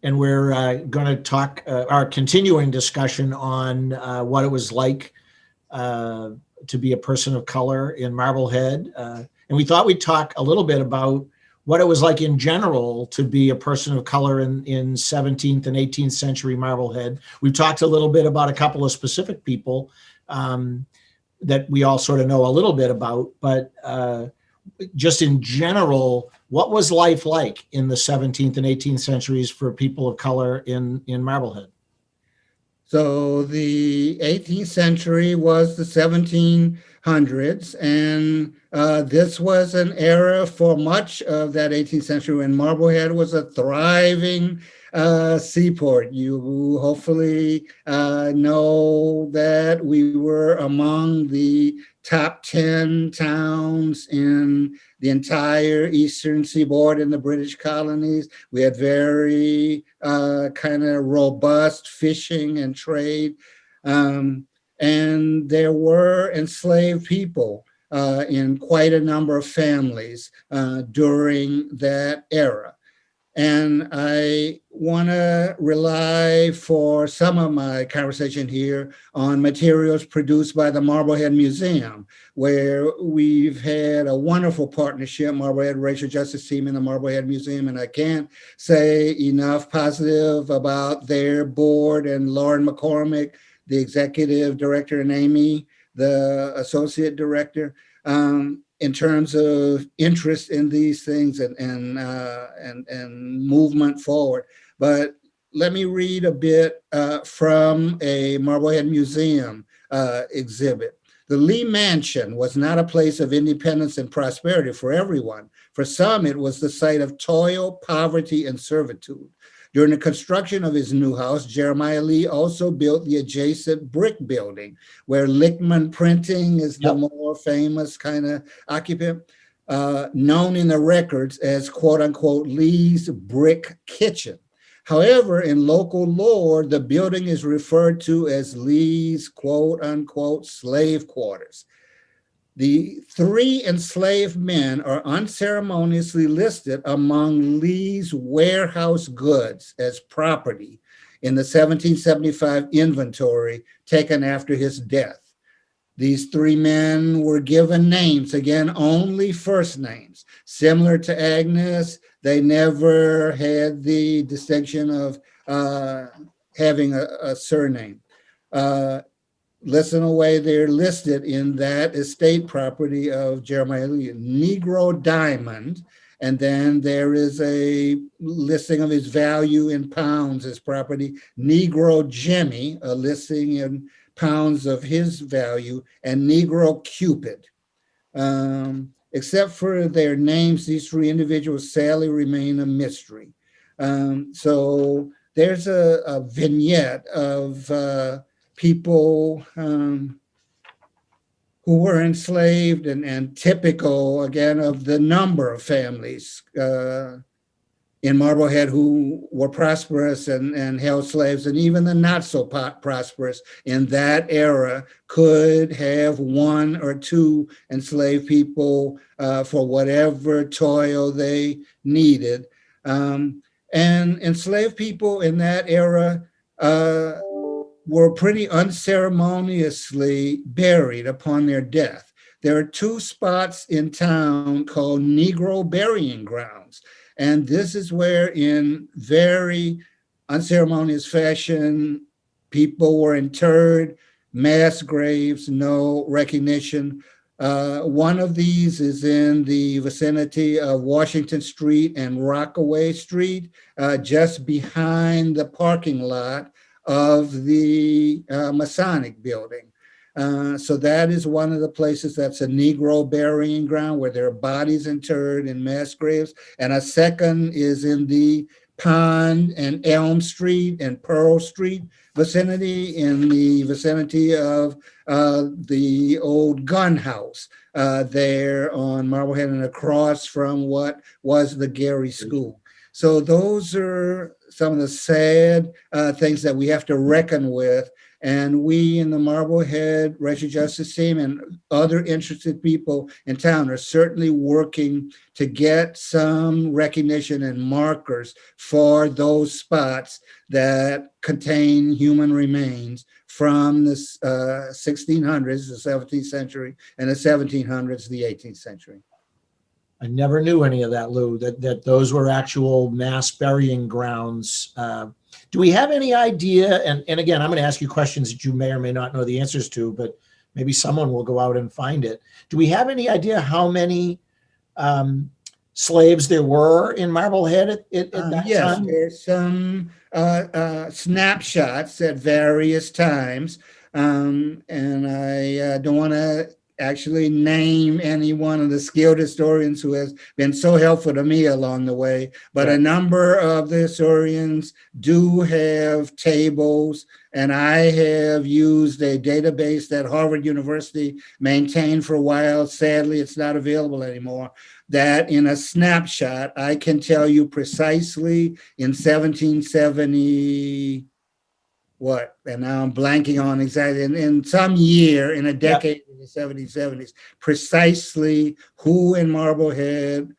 and we're going to talk our continuing discussion on what it was like to be a person of color in Marblehead. And we thought we'd talk a little bit about what it was like in general to be a person of color in 17th and 18th century Marblehead. We've talked a little bit about a couple of specific people that we all sort of know a little bit about, but just in general, what was life like in the 17th and 18th centuries for people of color in Marblehead? So the 18th century was the 1700s, and this was an era for much of that 18th century when Marblehead was a thriving seaport. You hopefully know that we were among the top 10 towns in the entire eastern seaboard in the British colonies. We had very kind of robust fishing and trade. And there were enslaved people in quite a number of families during that era. And I want to rely for some of my conversation here on materials produced by the Marblehead Museum, where we've had a wonderful partnership, Marblehead Racial Justice Team and the Marblehead Museum. And I can't say enough positive about their board and Lauren McCormick, the executive director, and Amy, the associate director. In terms of interest in these things and movement forward. But let me read a bit from a Marblehead Museum exhibit. The Lee Mansion was not a place of independence and prosperity for everyone. For some, it was the site of toil, poverty, and servitude. During the construction of his new house, Jeremiah Lee also built the adjacent brick building, where Lichtman Printing is the more famous kind of occupant, known in the records as quote unquote Lee's Brick Kitchen. However, in local lore, the building is referred to as Lee's quote unquote slave quarters. The 3 enslaved men are unceremoniously listed among Lee's warehouse goods as property in the 1775 inventory taken after his death. These 3 men were given names, again, only first names. Similar to Agnes, they never had the distinction of having a surname. Listen away, they're listed in that estate property of Jeremiah Lee, Negro Diamond, and then there is a listing of his value in pounds as property, Negro Jimmy, a listing in pounds of his value, and Negro Cupid. Except for their names, these 3 individuals sadly remain a mystery. So there's a vignette of people who were enslaved and typical, again, of the number of families in Marblehead who were prosperous and held slaves, and even the not so prosperous in that era could have 1 or 2 enslaved people for whatever toil they needed. And enslaved people in that era were pretty unceremoniously buried upon their death. There are 2 spots in town called Negro burying grounds. And this is where, in very unceremonious fashion, people were interred, mass graves, no recognition. One of these is in the vicinity of Washington Street and Rockaway Street, just behind the parking lot of the Masonic building. So that is one of the places that's a Negro burying ground where there are bodies interred in mass graves. And a second is in the Pond and Elm Street and Pearl Street vicinity, in the vicinity of the old gun house there on Marblehead and across from what was the Gary School. So those are some of the sad things that we have to reckon with. And we in the Marblehead Racial Justice Team and other interested people in town are certainly working to get some recognition and markers for those spots that contain human remains from the 1600s, the 17th century, and the 1700s, the 18th century. I never knew any of that, Lou, that those were actual mass burying grounds. Do we have any idea? And again, I'm going to ask you questions that you may or may not know the answers to, but maybe someone will go out and find it. Do we have any idea how many slaves there were in Marblehead at that yes, time? there's some snapshots at various times. And I don't want to actually name any one of the skilled historians who has been so helpful to me along the way, but a number of the historians do have tables, and I have used a database that Harvard University maintained for a while. Sadly, it's not available anymore. That in a snapshot, I can tell you precisely in 1770, what, and now I'm blanking on exactly, in some year, in a decade in the 1770s, precisely who in Marblehead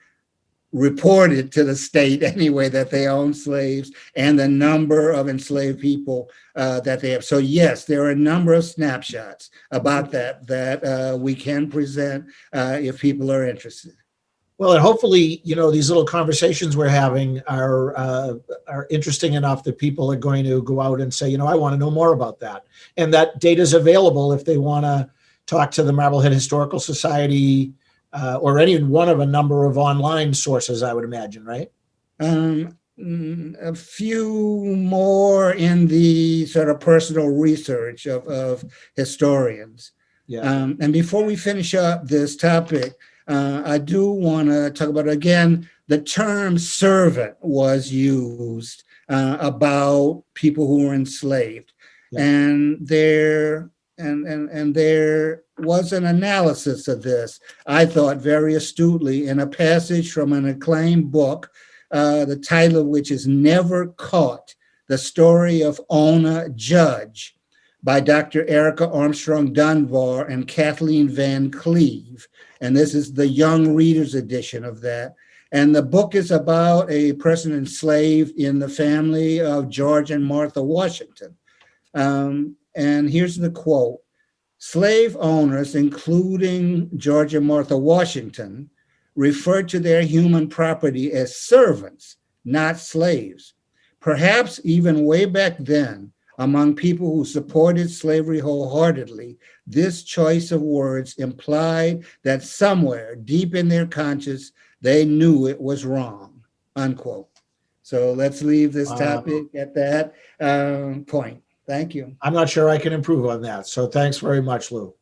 reported to the state anyway that they own slaves and the number of enslaved people that they have. So yes, there are a number of snapshots about that we can present if people are interested. Well, and hopefully, these little conversations we're having are interesting enough that people are going to go out and say, I want to know more about that. And that data is available if they want to talk to the Marblehead Historical Society or any one of a number of online sources, I would imagine, right? A few more in the sort of personal research of historians. Yeah. And before we finish up this topic, I do want to talk about, again, the term servant was used about people who were enslaved. Yeah. And there was an analysis of this, I thought very astutely, in a passage from an acclaimed book, the title of which is Never Caught, The Story of Ona Judge, by Dr. Erica Armstrong Dunbar and Kathleen Van Cleve. And this is the Young Readers edition of that. And the book is about a person enslaved in the family of George and Martha Washington. And here's the quote: "Slave owners, including George and Martha Washington, referred to their human property as servants, not slaves. Perhaps even way back then, among people who supported slavery wholeheartedly, this choice of words implied that somewhere deep in their conscience, they knew it was wrong," unquote. So let's leave this topic at that point. Thank you. I'm not sure I can improve on that. So thanks very much, Lou.